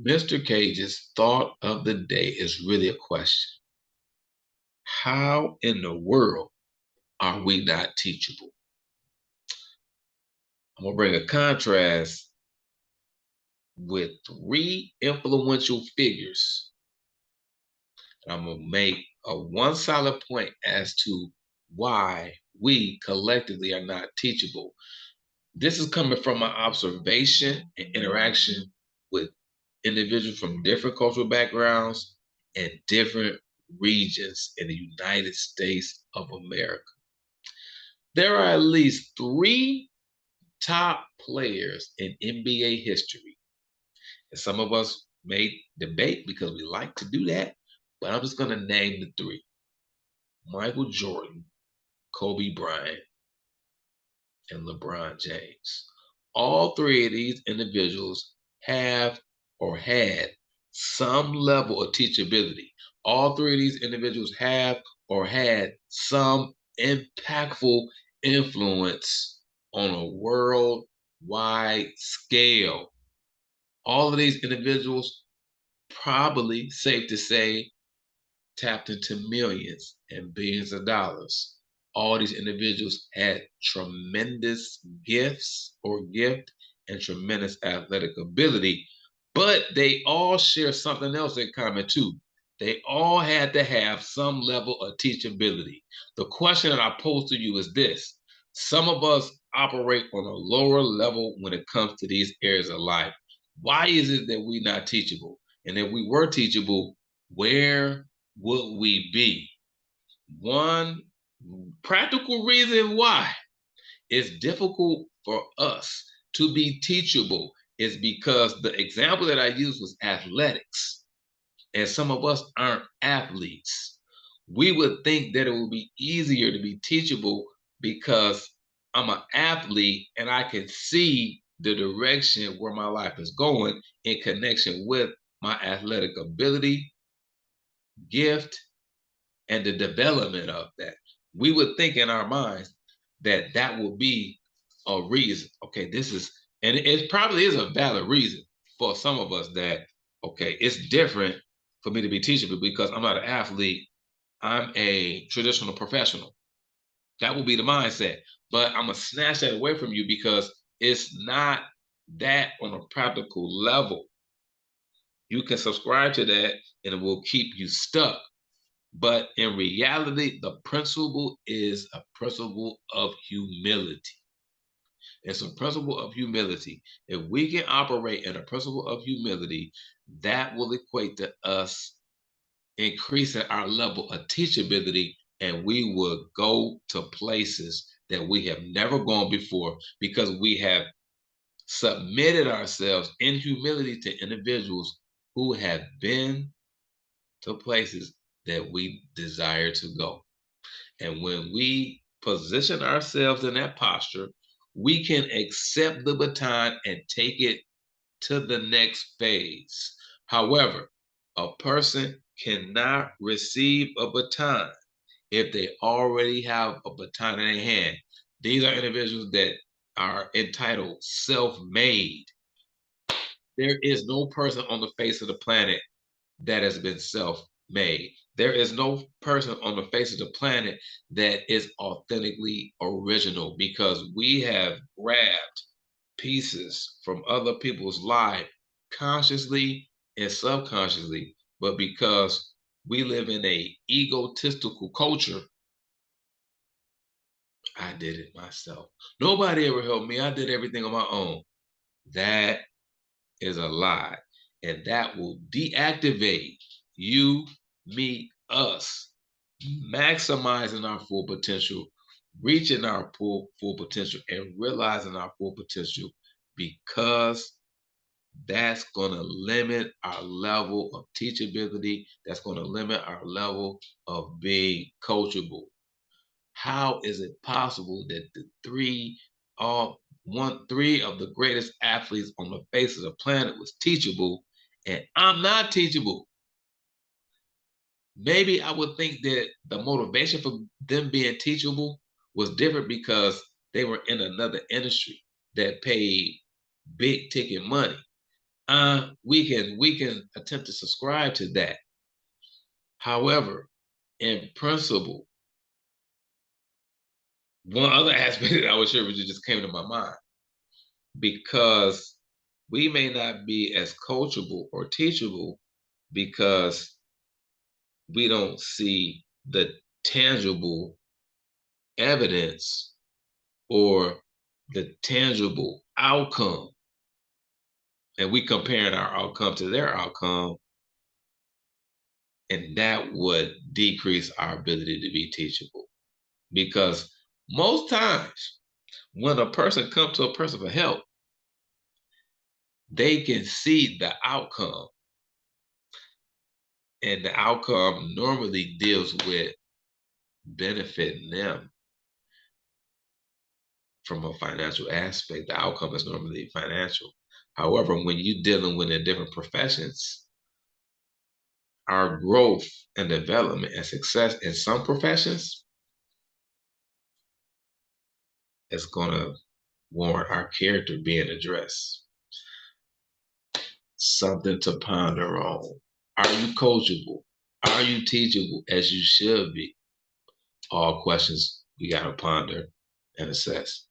Mr. Cage's thought of the day is really a question. How in the world are we not teachable? I'm going to bring a contrast with three influential figures. And I'm going to make a one solid point as to why we collectively are not teachable. This is coming from my observation and interaction with individuals from different cultural backgrounds and different regions in the United States of America. There are at least three top players in NBA history. And some of us may debate because we like to do that, but I'm just going to name the three: Michael Jordan, Kobe Bryant, and LeBron James. All three of these individuals have or had some level of teachability. All three of these individuals have or had some impactful influence on a worldwide scale. All of these individuals, probably safe to say, tapped into millions and billions of dollars. All these individuals had tremendous gift and tremendous athletic ability, but they all share something else in common too. They all had to have some level of teachability. The question that I pose to you is this: some of us operate on a lower level when it comes to these areas of life. Why is it that we're not teachable? And if we were teachable, where would we be? One practical reason why it's difficult for us to be teachable is because the example that I used was athletics, and some of us aren't athletes. We would think that it would be easier to be teachable because I'm an athlete and I can see the direction where my life is going in connection with my athletic ability, gift, and the development of that. We would think in our minds that that will be a reason. Okay, this is, and it probably is a valid reason for some of us that, okay, it's different for me to be teachable because I'm not an athlete. I'm a traditional professional. That will be the mindset. But I'm going to snatch that away from you because it's not that on a practical level. You can subscribe to that and it will keep you stuck. But in reality, the principle is a principle of humility. It's a principle of humility. If we can operate in a principle of humility, that will equate to us increasing our level of teachability, and we will go to places that we have never gone before because we have submitted ourselves in humility to individuals who have been to places that we desire to go. And when we position ourselves in that posture, we can accept the baton and take it to the next phase. However, a person cannot receive a baton if they already have a baton in their hand. These are individuals that are entitled self-made. There is no person on the face of the planet that has been self-made. There is no person on the face of the planet that is authentically original because we have grabbed pieces from other people's life consciously and subconsciously, but because we live in a egotistical culture, I did it myself. Nobody ever helped me. I did everything on my own. That is a lie. And that will deactivate you, me, us, maximizing our full potential, reaching our full potential, and realizing our full potential because that's going to limit our level of teachability. That's going to limit our level of being coachable. How is it possible that the three of the greatest athletes on the face of the planet was teachable and I'm not teachable? Maybe I would think that the motivation for them being teachable was different because they were in another industry that paid big ticket money. we can attempt to subscribe to that. However, in principle, one other aspect that I was sure which just came to my mind, because we may not be as coachable or teachable because we don't see the tangible evidence or the tangible outcome. And we comparing our outcome to their outcome, and that would decrease our ability to be teachable. Because most times when a person comes to a person for help, they can see the outcome. And the outcome normally deals with benefiting them from a financial aspect. The outcome is normally financial. However, when you're dealing with the different professions, our growth and development and success in some professions is going to warrant our character being addressed. Something to ponder on. Are you coachable? Are you teachable as you should be? All questions we got to ponder and assess.